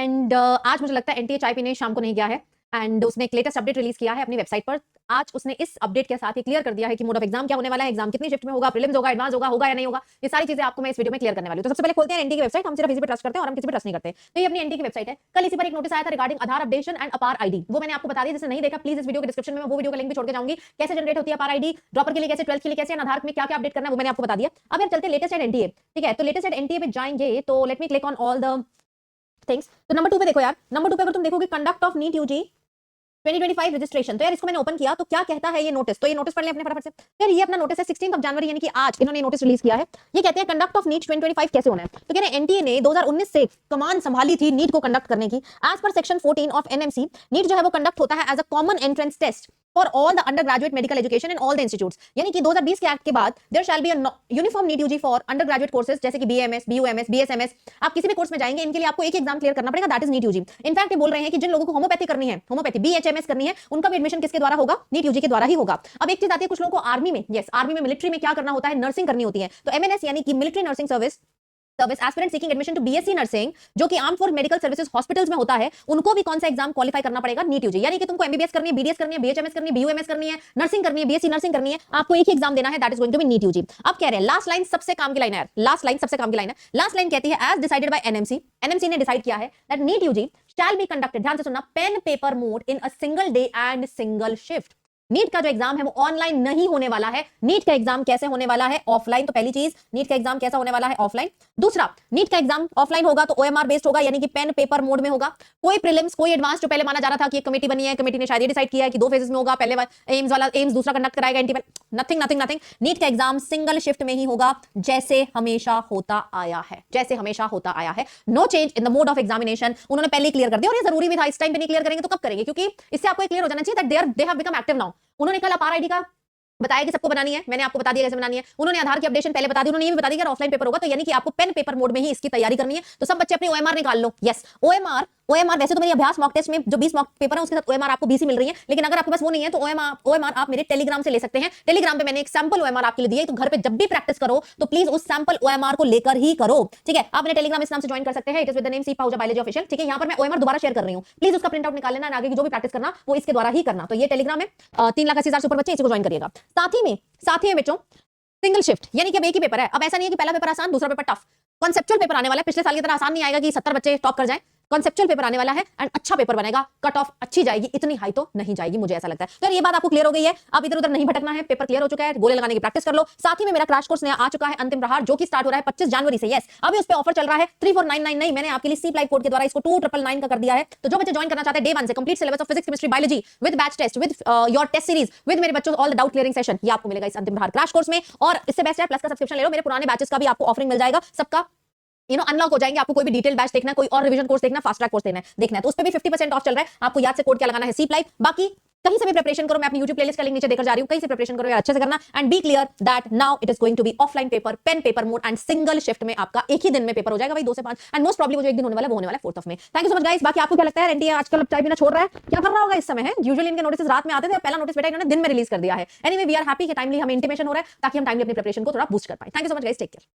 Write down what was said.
And आज मुझे लगता है एनटीए चाय पीने शाम को नहीं गया है एंड उसने एक लेटेस्ट अपडेट रिलीज किया है अपनी वेबसाइट पर। आज उसने इस अपडेट के साथ ही क्लियर कर दिया है कि मोड ऑफ एग्जाम क्या होने वाला है, एग्जाम कितनी शिफ्ट में होगा, प्रीलिम्स होगा, एडवांस होगा या नहीं होगा। ये सारी चीजें आपको मैं इस वीडियो में क्लियर करने वाली हूं। तो सबसे पहले खोलते हैं एनटीए की वेबसाइट। हम सिर्फ इसी पे ट्रस्ट करते हैं और हम किसी पे ट्रस्ट नहीं करते। तो ये अपनी एनटीए की वेबसाइट है। कल इसी पर एक नोटिस आया था रिगार्डिंग आधार अपडेशन एंड अपार आईडी, वो मैंने आपको बता दिया। जिसने नहीं देखा प्लीज इस वीडियो के डिस्क्रिप्शन में वो वीडियो का लिंक भी छोड़ के जाऊंगी। कैसे जनरेट होती है अपार आईडी, ड्रॉपर के लिए कैसे, 12th के लिए कैसे, आधार में क्या क्या अपडेट करना है वो मैंने आपको बता दिया। अब यार चलते लेटेस्ट एट एनटीए। ठीक है, तो लेटेस्ट एट एनटीए पे जाएंगे तो let me click on all the things. तो नंबर 2 पे देखो यार, नंबर 2 पे अगर तुम देखोगे conduct of NEET UG 2025 registration, तो यार इसको मैंने ओपन किया तो क्या कहता है ये नोटिस, तो ये नोटिस पढ़ लें अपने फटाफट से। यार ये अपना नोटिस है 16 जनवरी यानी कि आज इन्होंने नोटिस रिलीज किया है। ये कहते हैं कंडक्ट ऑफ नीट 2025 कैसे होना है। तो कह रहे हैं एनटीए ने 2019 से कमान संभाली थी नीट को कंडक्ट करने की। As per section 14 of NMC NEET जो है वो कंडक्ट होता है as a common entrance test for all the undergraduate medical education in all the institutes. यानी कि 2020 के एक्ट के बाद there shall be a uniform NEET UG for undergraduate courses जैसे कि बीएमएस, बीयूएमएस, बीएसएमएस। आप किसी भी कोर्स में जाएंगे इनके लिए आपको एक एग्जाम क्लियर करना पड़ेगा, that is NEET UG. In fact ये बोल रहे हैं कि जिन लोगों को होम्योपैथी करनी है, होम्योपैथी बीएचएमएस करनी है, उनका भी एडमिशन किसके द्वारा होगा, नीट यूजी के द्वारा ही होगा। अब एक चीज आती है कुछ लोगों को आर्मी में, यस आर्मी में, मिलिट्री में क्या करना होता है, नर्सिंग करनी होती है। तो एमएनएस यानी कि military nursing service aspirant seeking admission to BSc nursing जो कि arm force medical services hospitals में होता है, उनको भी कौन सा एग्जाम क्वालिफाई करना पड़ेगा, नीट यूजी। यानी कि तुमको एमबीबीएस करनी है, बीडीएस करनी है, बीएचएमएस करनी है, बीयूएमएस करनी है, नर्सिंग करनी है, बीएससी नर्सिंग करनी है, आपको एक ही एग्जाम देना है, that is going to be NEET UG. अब कह रहे हैं लास्ट लाइन सबसे काम की लाइन है यार, लास्ट लाइन सबसे काम की लाइन है। लास्ट लाइन कहती है as decided by NMC, NMC ने डिसाइड किया है that NEET UG shall be conducted, ध्यान से सुनना, pen paper mode in a single day and single shift. NEET का जो एग्जाम है वो ऑनलाइन नहीं होने वाला है। नीट का एग्जाम कैसे होने वाला है, ऑफलाइन। तो पहली चीज, नीट का एग्जाम कैसा होने वाला है, ऑफलाइन। दूसरा, नीट का एग्जाम ऑफलाइन होगा तो ओएमआर बेस्ड होगा, यानी कि पेन पेपर मोड में होगा। कोई प्रीलिम्स कोई एडवांस, जो पहले माना जा रहा था कि एक कमेटी बनी है, कमेटी ने शायद ये डिसाइड किया है कि 2 फेजेस में होगा, पहले एम्स वाला एम्स दूसरा कंडक्ट कराएगा, NTA nothing nothing nothing. NEET का एग्जाम सिंगल शिफ्ट में ही होगा जैसे हमेशा होता आया है, जैसे हमेशा होता आया है। No change in the mode of examination, उन्होंने पहले क्लियर कर दिया और ये जरूरी भी था। इस टाइम पे नहीं क्लियर करेंगे तो कब करेंगे, क्योंकि इससे आपको क्लियर हो जाना चाहिए that they have become active now. उन्होंने कल अपार आईडी का बताया कि सबको बनानी है, मैंने आपको बता दिया कैसे बनानी है। उन्होंने आधार की अपडेशन पहले बता दी, उन्होंने ये भी बता दिया कि ऑफलाइन पेपर होगा, तो यानी कि आपको पेन पेपर मोड में ही इसकी तैयारी करनी है। तो सब बच्चे अपनी ओएमआर निकाल लो। यस ओएमआर, ओएमआर वैसे तो मेरी अभ्यास मॉक टेस्ट में जो 20 मॉक पेपर है उसके साथ ओएमआर आपको 20 ही मिल रही है, लेकिन अगर आपके पास वो नहीं है तो ओएमआर आप मेरे टेलीग्राम से ले सकते हैं। टेलीग्राम पे मैंने एक सैंपल ओएमआर आपके लिए दिया है, तो घर पे जब भी प्रैक्टिस करो तो प्लीज उस सैंपल ओएमआर को लेकर ही करो। ठीक है, आप मेरे टेलीग्राम इस नाम से ज्वाइन कर सकते हैं, it is with the name C Pahuja biology official. ठीक है, यहां पर मैं ओएमआर दोबारा शेयर कर रही हूं, प्लीज उसका प्रिंट आउट निकाल लेना, आगे की जो भी प्रैक्टिस करना वो इसके द्वारा ही करना। तो ये टेलीग्राम है, 3,80,000 से ऊपर बच्चे इसको ज्वाइन करिएगा। साथ ही में बच्चों सिंगल शिफ्ट, यानी कि अब एक ही पेपर है। अब ऐसा नहीं है कि पहला पेपर आसान दूसरा पेपर टफ, कॉन्सेप्चुअल पेपर आने वाला है। पिछले साल की तरह आसान नहीं आएगा कि 70 बच्चे टॉप कर जाएं। कॉन्सेप्चुअल पेपर आने वाला है एंड अच्छा पेपर बनेगा, कट ऑफ अच्छी जाएगी, इतनी हाई तो नहीं जाएगी, मुझे ऐसा लगता है। तो ये बात आपको क्लियर हो गई है, अब इधर उधर नहीं भटकना है, पेपर क्लियर हो चुका है, गोले लगाने की प्रैक्टिस कर लो। साथ ही में मेरा क्रैश कोर्स नया आ चुका है, अंतिम प्रहार, जो कि स्टार्ट हो रहा है 25 जनवरी से। यस अभी उस पर ऑफर चल रहा है 3499 नहीं, मैंने आपके लिए सी लाइव कोड के द्वारा इसको 2999 का कर दिया है। तो जो बच्चे ज्वाइन करना चाहते हैं डे 1 से complete syllabus of physics, chemistry, biology with batch test, with your test series, with मेरे बच्चों all the doubt clearing session, ये आपको मिलेगा इस अंतिम प्रहार क्रैश कोर्स में। और इससे बेस्ट है प्लस का सब्सक्रिप्शन ले लो, मेरे पुराने बैचेस का भी आपको ऑफरिंग मिल जाएगा, सबका अनलॉक हो जाएंगे। आपको कोई भी डिटेल बैच देखना है, कोई और रिवीजन कोर्स देखना, फास्ट ट्रैक कोर्स देखना है तो उस पे भी 50% ऑफ चल रहा है। आपको याद से कोड क्या लगाना है, सी लाइव। बाकी कहीं से भी प्रिपरेशन करो, मैं अपनी YouTube प्लेलिस्ट का लिंक नीचे देकर जा रही हूं, कहीं से प्रिपरेशन करो यार अच्छे से करना and be clear that now it is going to be offline paper, pen paper mode and single shift में आपका एक ही दिन में पेपर हो जाएगा, भाई 2 से 5 एंड मोस्ट प्रॉब्ली वो जो एक दिन होने वाला है वो होने वाला है 4th ऑफ मई। Thank you so much guys. बाकी आपको क्या लगता है एनटीए आजकल चाय पीना छोड़ रहा है, क्या कर रहा होगा इस समय है? यूजुअली इनके नोटिस रात में आते थे, पहला नोटिस बेटा इन्होंने दिन में रिलीज कर दिया है। एनीवे वी आर हैप्पी कि टाइमली हमें इंटीमेशन हो रहा है ताकि हम टाइमली अपनी प्रिपरेशन को थोड़ा बूस्ट कर पाए। Thank you so much guys, take care.